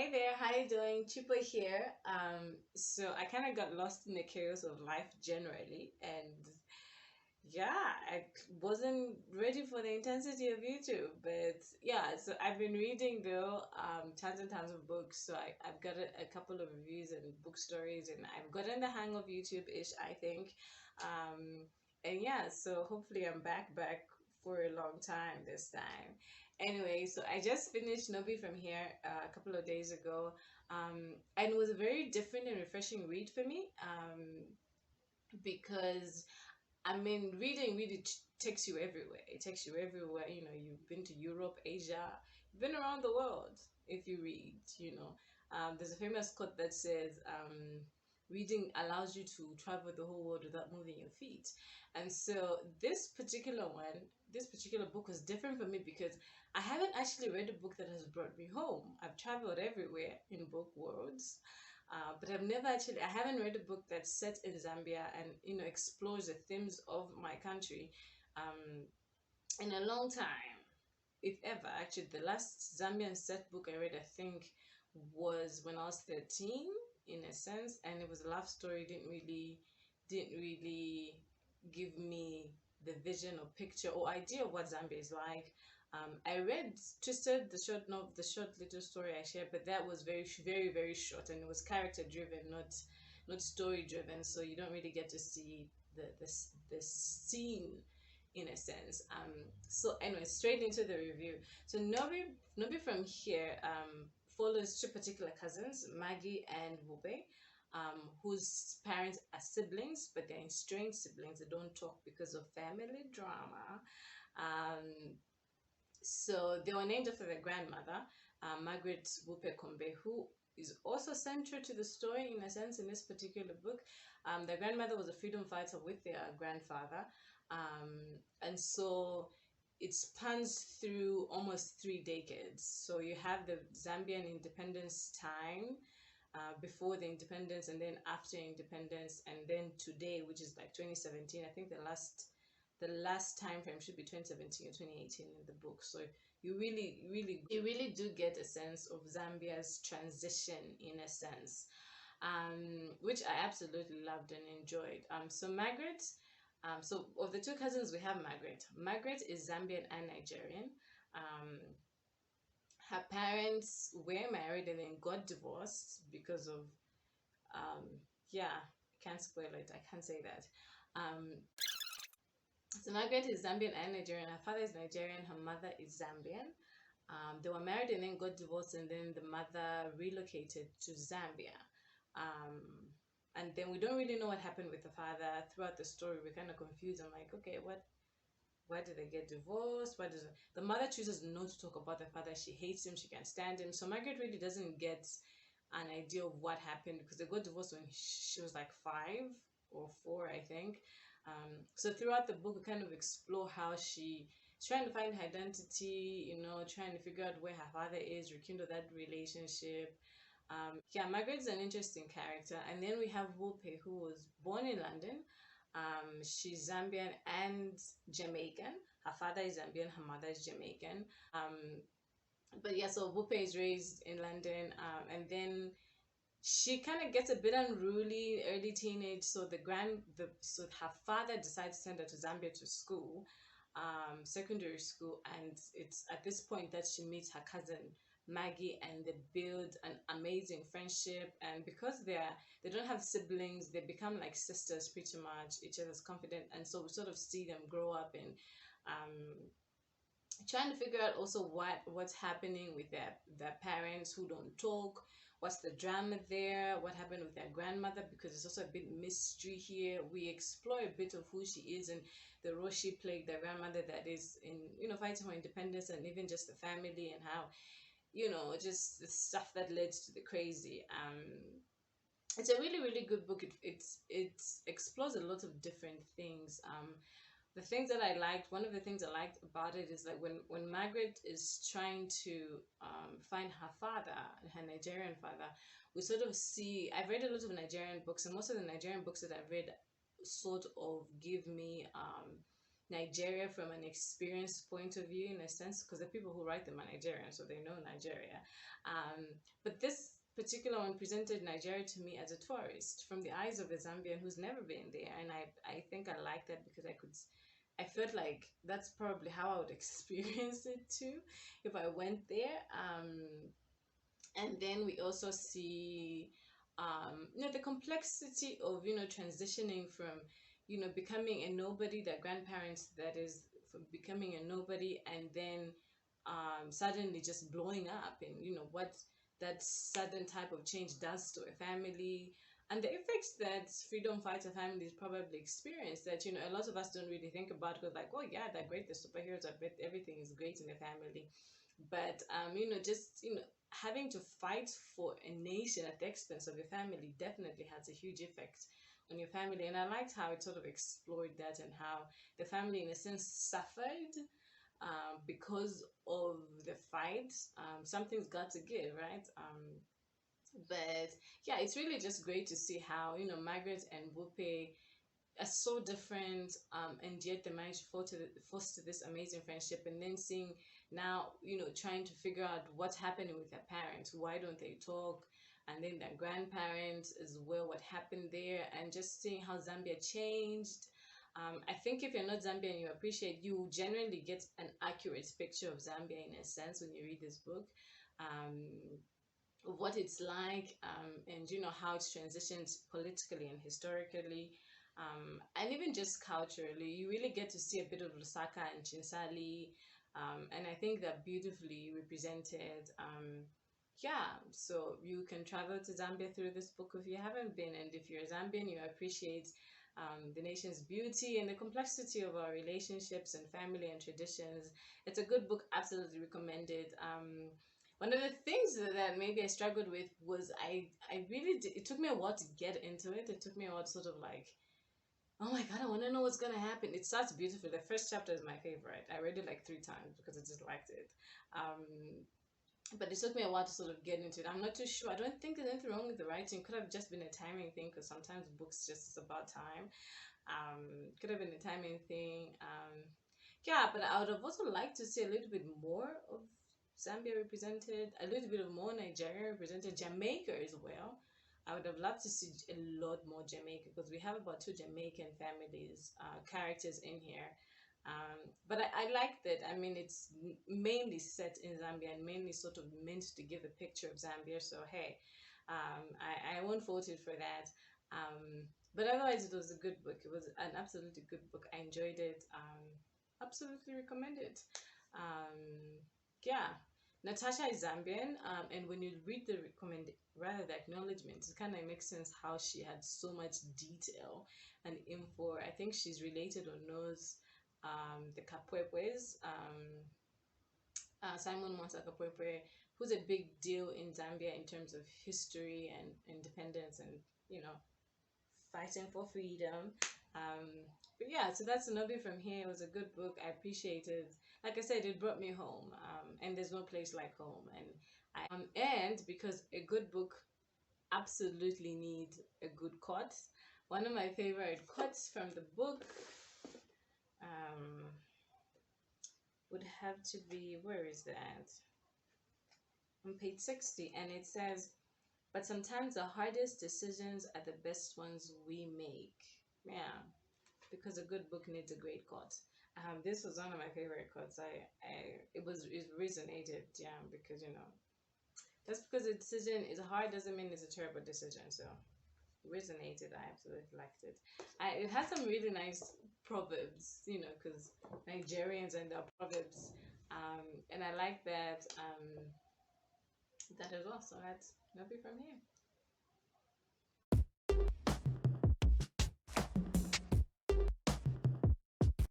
Hey there, how you doing? Chipa here. So I kind of got lost in the chaos of life generally, and yeah, I wasn't ready for the intensity of YouTube. But yeah, so I've been reading though, tons and tons of books. So I've got a couple of reviews and book stories, and I've gotten the hang of YouTube-ish, I think. Um, and yeah, so hopefully I'm back for a long time this time. Anyway, so I just finished Nobi from here a couple of days ago, and it was a very different and refreshing read for me, because I mean, reading really takes you everywhere. It takes you everywhere. You know, you've been to Europe, Asia, you've been around the world if you read, you know. There's a famous quote that says, reading allows you to travel the whole world without moving your feet. And so this particular book was different for me because I haven't actually read a book that has brought me home. I've traveled everywhere in book worlds, but I haven't read a book that's set in Zambia and, you know, explores the themes of my country, um, in a long time, if ever. Actually, the last Zambian set book I read, I think, was when I was 13, in a sense, and it was a love story. Didn't really give me the vision or picture or idea of what Zambia is like. I read Twisted, the short little story I shared, but that was very short, and it was character driven, not story driven. So you don't really get to see the scene in a sense. So anyway, straight into the review. So Nobi from here follows two particular cousins, Maggie and Wube, whose parents are siblings, but they're estranged siblings. They don't talk because of family drama. Um, so they were named after their grandmother, Margaret Wupe Kombe, who is also central to the story in a sense in this particular book. Their grandmother was a freedom fighter with their grandfather, and so it spans through almost 3 decades. So you have the Zambian independence time, before the independence, and then after independence, and then today, which is like 2017. I think the last time frame should be 2017 or 2018 in the book. So you really do get a sense of Zambia's transition in a sense, which I absolutely loved and enjoyed. So of the two cousins, we have Margaret. Margaret is Zambian and Nigerian. Um, Her parents were married and then got divorced because of, yeah, I can't spoil it. I can't say that. Um, so Margaret is Zambian and Nigerian. Her father is Nigerian. Her mother is Zambian. They were married and then got divorced, and then the mother relocated to Zambia. Um, and then we don't really know what happened with the father throughout the story. We're kind of confused. I'm like, okay, what? Why did they get divorced? Why does the mother chooses not to talk about the father? She hates him. She can't stand him. So Margaret really doesn't get an idea of what happened because they got divorced when she was like 5 or 4, I think. So throughout the book, we kind of explore how she's trying to find her identity, you know, trying to figure out where her father is, rekindle that relationship. Yeah, Margaret's an interesting character. And then we have Wupe, who was born in London. She's Zambian and Jamaican. Her father is Zambian, her mother is Jamaican. But yeah, so Wupe is raised in London, and then she kind of gets a bit unruly early teenage. So so her father decides to send her to Zambia to school, secondary school, and it's at this point that she meets her cousin Maggie, and they build an amazing friendship. And because they don't have siblings, they become like sisters pretty much, each other's confident. And so we sort of see them grow up and, um, trying to figure out also what's happening with their parents who don't talk, what's the drama there, what happened with their grandmother, because it's also a bit mystery here. We explore a bit of who she is and the role she played, their grandmother, that is in, you know, fighting for independence, and even just the family and how, you know, just the stuff that led to the crazy. It's a really good book. It explores a lot of different things. The things that I liked, one of the things I liked about it is like when Margaret is trying to, find her father, her Nigerian father, we sort of see. I've read a lot of Nigerian books, and most of the Nigerian books that I've read sort of give me, Nigeria from an experience point of view, in a sense, because the people who write them are Nigerian, so they know Nigeria. Um, but this particular one presented Nigeria to me as a tourist from the eyes of a Zambian who's never been there, and I think I like that because I felt like that's probably how I would experience it too if I went there. And then we also see the complexity of transitioning from becoming a nobody, that grandparents, that is, from becoming a nobody, and then suddenly just blowing up, and what that sudden type of change does to a family, and the effects that freedom fighter families probably experience, that a lot of us don't really think about, because like, oh yeah, they're great, the superheroes are great, everything is great in the family. But just having to fight for a nation at the expense of your family definitely has a huge effect on your family. And I liked how it sort of explored that, and how the family in a sense suffered because of the fight. Something's got to give, right? But yeah, it's really just great to see how Margaret and Bupe are so different, and yet they managed to foster this amazing friendship. And then seeing now, trying to figure out what's happening with their parents, why don't they talk, and then their grandparents as well, what happened there, and just seeing how Zambia changed. I think if you're not Zambian, you generally get an accurate picture of Zambia in a sense when you read this book. Um, of what it's like, and how it's transitioned politically and historically, and even just culturally. You really get to see a bit of Lusaka and Chinsali, and I think they're beautifully represented. Yeah, so you can travel to Zambia through this book if you haven't been, and if you're Zambian, you appreciate the nation's beauty and the complexity of our relationships and family and traditions. It's a good book, absolutely recommended. One of the things that maybe I struggled with was I really did, it took me a while to get into it. It took me a while to sort of like, oh my god, I want to know what's gonna happen. It starts beautiful. The first chapter is my favorite. I read it like 3 times because I just liked it. But it took me a while to sort of get into it. I'm not too sure. I don't think there's anything wrong with the writing. It could have just been a timing thing, because sometimes books just is about time. Could have been a timing thing. Yeah, but I would have also liked to see a little bit more of Zambia represented, a little bit of more Nigeria represented, Jamaica as well. I would have loved to see a lot more Jamaica, because we have about two Jamaican families, characters in here. But I like that. I mean, it's mainly set in Zambia and mainly sort of meant to give a picture of Zambia. So, hey, I won't fault it for that. But otherwise, it was a good book. It was an absolutely good book. I enjoyed it. Absolutely recommend it. Yeah. Natasha is Zambian, and when you read the rather the acknowledgement, it kind of makes sense how she had so much detail and info. I think she's related or knows the Kapwepwes, Simon Mwansa Kapwepwe, who's a big deal in Zambia in terms of history and independence, and you know fighting for freedom. Um, but yeah, so that's another from here. It was a good book. I appreciated. Like I said, it brought me home. And there's no place like home. And because a good book absolutely needs a good quote. One of my favorite quotes from the book um, would have to be, where is that? On page 60, and it says, "But sometimes the hardest decisions are the best ones we make." Yeah, because a good book needs a great quote. This was one of my favorite quotes. It resonated, yeah, because just because a decision is hard doesn't mean it's a terrible decision. So it resonated. I absolutely liked it. It has some really nice proverbs, because Nigerians and their proverbs, and I like that as well. So that's nothing from here.